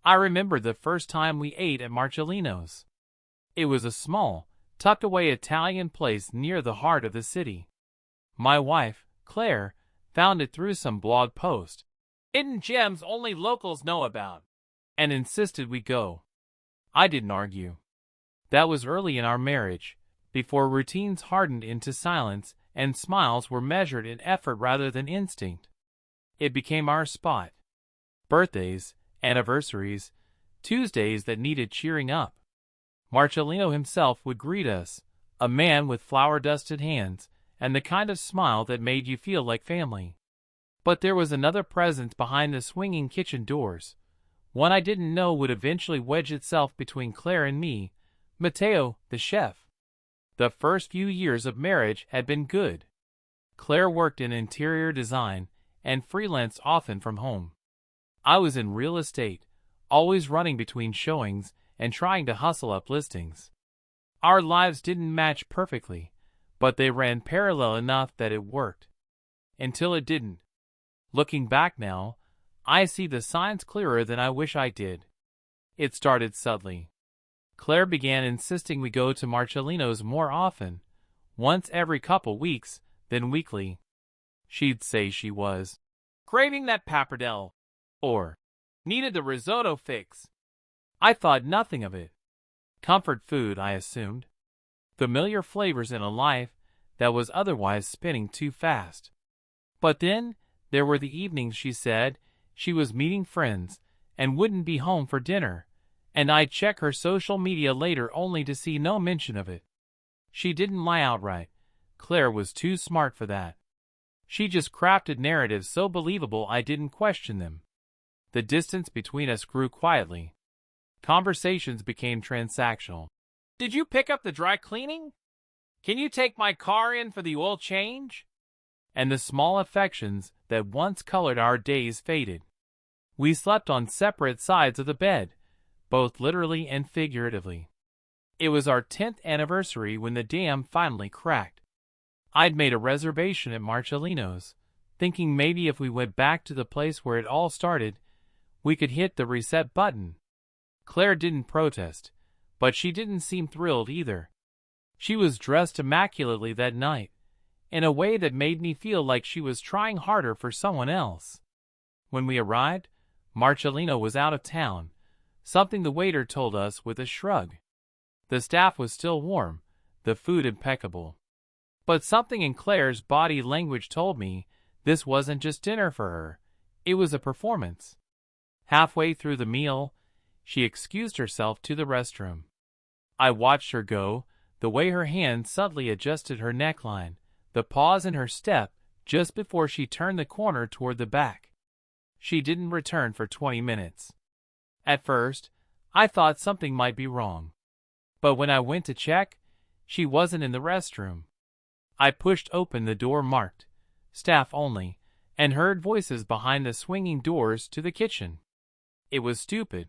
I remember the first time we ate at Marcellino's. It was a small, tucked-away Italian place near the heart of the city. My wife, Claire, found it through some blog post, hidden gems only locals know about, and insisted we go. I didn't argue. That was early in our marriage, before routines hardened into silence and smiles were measured in effort rather than instinct. It became our spot. Birthdays, anniversaries, Tuesdays that needed cheering up. Marcellino himself would greet us, a man with flour-dusted hands, and the kind of smile that made you feel like family. But there was another presence behind the swinging kitchen doors, one I didn't know would eventually wedge itself between Claire and me, Matteo, the chef. The first few years of marriage had been good. Claire worked in interior design and freelanced often from home. I was in real estate, always running between showings and trying to hustle up listings. Our lives didn't match perfectly, but they ran parallel enough that it worked. Until it didn't. Looking back now, I see the signs clearer than I wish I did. It started subtly. Claire began insisting we go to Marcellino's more often, once every couple weeks, then weekly. She'd say she was craving that pappardelle, or needed the risotto fix. I thought nothing of it. Comfort food, I assumed. Familiar flavors in a life that was otherwise spinning too fast. But then, there were the evenings she said she was meeting friends and wouldn't be home for dinner, and I'd check her social media later only to see no mention of it. She didn't lie outright. Claire was too smart for that. She just crafted narratives so believable I didn't question them. The distance between us grew quietly. Conversations became transactional. Did you pick up the dry cleaning? Can you take my car in for the oil change? And the small affections that once colored our days faded. We slept on separate sides of the bed, both literally and figuratively. It was our 10th anniversary when the dam finally cracked. I'd made a reservation at Marcellino's, thinking maybe if we went back to the place where it all started, we could hit the reset button. Claire didn't protest, but she didn't seem thrilled either. She was dressed immaculately that night, in a way that made me feel like she was trying harder for someone else. When we arrived, Marcellino was out of town, something the waiter told us with a shrug. The staff was still warm, the food impeccable. But something in Claire's body language told me this wasn't just dinner for her, it was a performance. Halfway through the meal, she excused herself to the restroom. I watched her go, the way her hand subtly adjusted her neckline, the pause in her step just before she turned the corner toward the back. She didn't return for 20 minutes. At first, I thought something might be wrong. But when I went to check, she wasn't in the restroom. I pushed open the door marked, "Staff only," and heard voices behind the swinging doors to the kitchen. It was stupid.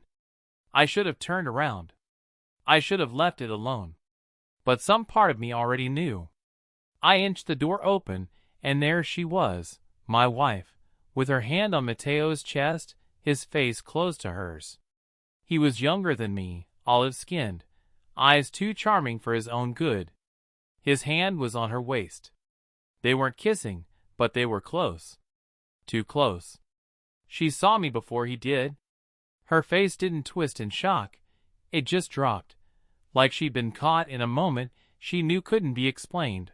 I should have turned around. I should have left it alone. But some part of me already knew. I inched the door open, and there she was, my wife, with her hand on Matteo's chest, his face close to hers. He was younger than me, olive-skinned, eyes too charming for his own good. His hand was on her waist. They weren't kissing, but they were close. Too close. She saw me before he did. Her face didn't twist in shock. It just dropped, like she'd been caught in a moment she knew couldn't be explained.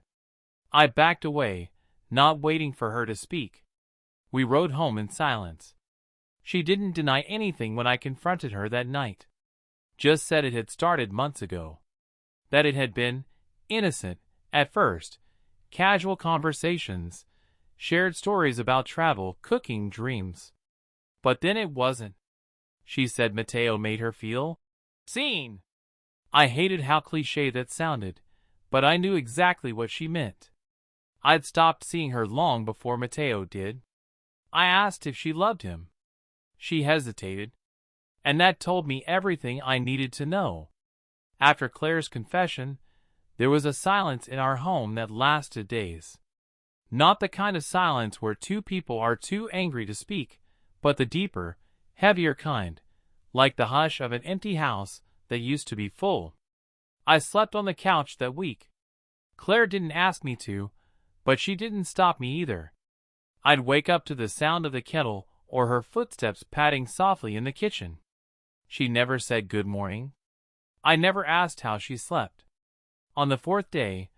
I backed away, not waiting for her to speak. We rode home in silence. She didn't deny anything when I confronted her that night. Just said it had started months ago. That it had been innocent at first, casual conversations, shared stories about travel, cooking, dreams. But then it wasn't. She said Matteo made her feel seen. I hated how cliché that sounded, but I knew exactly what she meant. I'd stopped seeing her long before Matteo did. I asked if she loved him. She hesitated, and that told me everything I needed to know. After Claire's confession, there was a silence in our home that lasted days. Not the kind of silence where two people are too angry to speak, but the deeper, heavier kind, like the hush of an empty house that used to be full. I slept on the couch that week. Claire didn't ask me to, but she didn't stop me either. I'd wake up to the sound of the kettle or her footsteps padding softly in the kitchen. She never said good morning. I never asked how she slept. On the fourth day,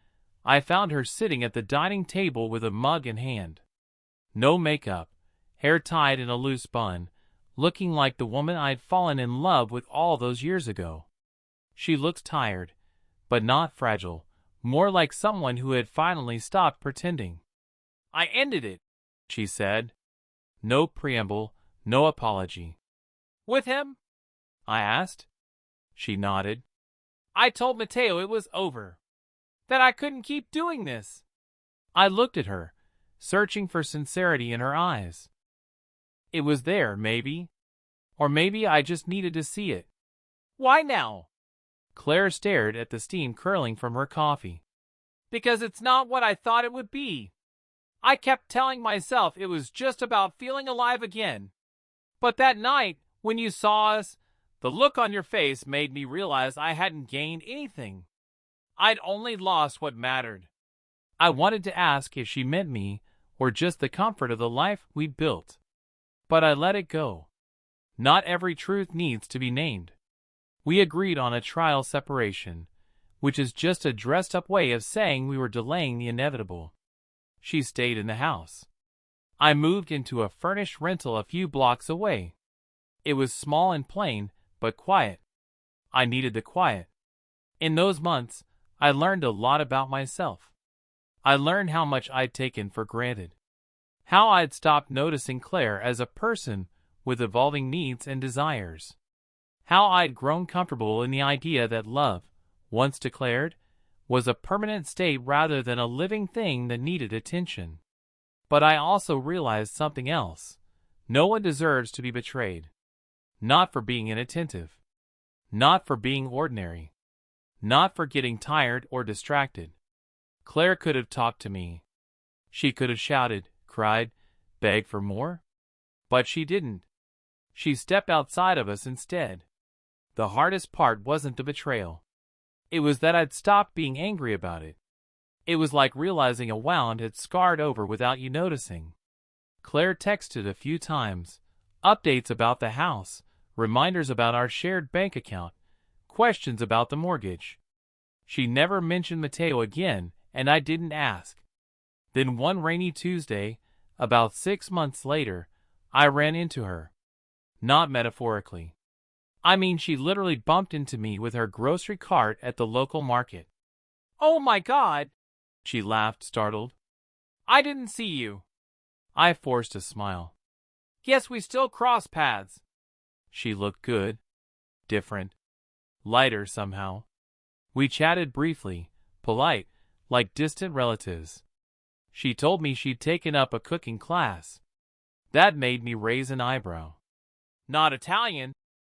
I found her sitting at the dining table with a mug in hand. No makeup, hair tied in a loose bun, looking like the woman I'd fallen in love with all those years ago. She looked tired, but not fragile, more like someone who had finally stopped pretending. "I ended it," she said. No preamble, no apology. "With him?" I asked. She nodded. "I told Mateo it was over. That I couldn't keep doing this." I looked at her, searching for sincerity in her eyes. It was there, maybe. Or maybe I just needed to see it. "Why now?" Claire stared at the steam curling from her coffee. "Because it's not what I thought it would be. I kept telling myself it was just about feeling alive again. But that night, when you saw us, the look on your face made me realize I hadn't gained anything. I'd only lost what mattered." I wanted to ask if she meant me or just the comfort of the life we'd built. But I let it go. Not every truth needs to be named. We agreed on a trial separation, which is just a dressed-up way of saying we were delaying the inevitable. She stayed in the house. I moved into a furnished rental a few blocks away. It was small and plain, but quiet. I needed the quiet. In those months, I learned a lot about myself. I learned how much I'd taken for granted. How I'd stopped noticing Claire as a person with evolving needs and desires. How I'd grown comfortable in the idea that love, once declared, was a permanent state rather than a living thing that needed attention. But I also realized something else. No one deserves to be betrayed. Not for being inattentive. Not for being ordinary. Not for getting tired or distracted. Claire could have talked to me. She could have shouted, cried, begged for more. But she didn't. She stepped outside of us instead. The hardest part wasn't the betrayal. It was that I'd stopped being angry about it. It was like realizing a wound had scarred over without you noticing. Claire texted a few times, updates about the house, reminders about our shared bank account, questions about the mortgage. She never mentioned Mateo again, and I didn't ask. Then one rainy Tuesday, about 6 months later, I ran into her. Not metaphorically. I mean, she literally bumped into me with her grocery cart at the local market. "Oh my God!" she laughed, startled. "I didn't see you." I forced a smile. "Guess we still cross paths." She looked good. Different. Lighter somehow. We chatted briefly, polite, like distant relatives. She told me she'd taken up a cooking class. That made me raise an eyebrow. "Not Italian,"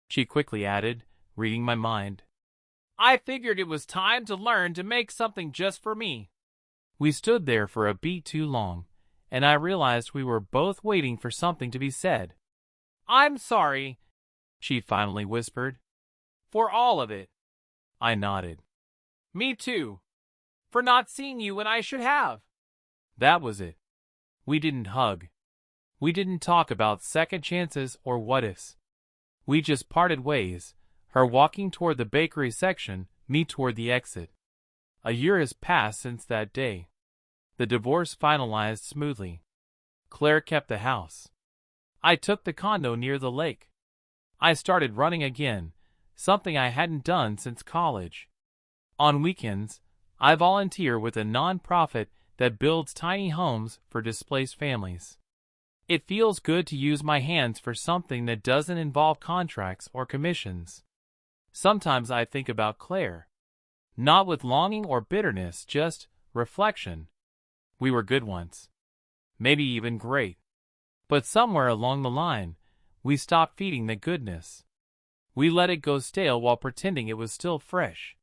she quickly added, reading my mind. "I figured it was time to learn to make something just for me." We stood there for a beat too long, and I realized we were both waiting for something to be said. "I'm sorry," she finally whispered. "For all of it." I nodded. "Me too. For not seeing you when I should have." That was it. We didn't hug. We didn't talk about second chances or what-ifs. We just parted ways, her walking toward the bakery section, me toward the exit. A year has passed since that day. The divorce finalized smoothly. Claire kept the house. I took the condo near the lake. I started running again, something I hadn't done since college. On weekends, I volunteer with a nonprofit that builds tiny homes for displaced families. It feels good to use my hands for something that doesn't involve contracts or commissions. Sometimes I think about Claire. Not with longing or bitterness, just reflection. We were good once. Maybe even great. But somewhere along the line, we stopped feeding the goodness. We let it go stale while pretending it was still fresh.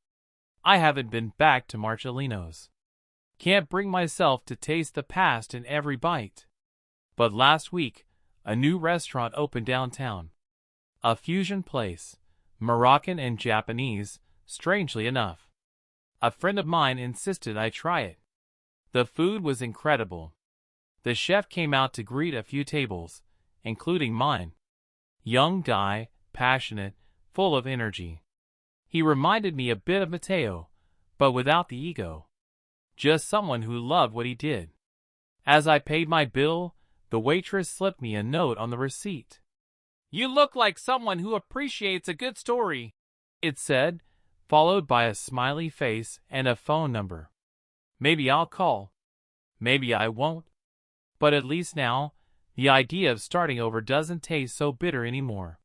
I haven't been back to Marcellino's. Can't bring myself to taste the past in every bite. But last week, a new restaurant opened downtown. A fusion place, Moroccan and Japanese, strangely enough. A friend of mine insisted I try it. The food was incredible. The chef came out to greet a few tables, including mine. Young guy, passionate, full of energy. He reminded me a bit of Matteo, but without the ego. Just someone who loved what he did. As I paid my bill, the waitress slipped me a note on the receipt. "You look like someone who appreciates a good story," it said, followed by a smiley face and a phone number. Maybe I'll call. Maybe I won't. But at least now, the idea of starting over doesn't taste so bitter anymore.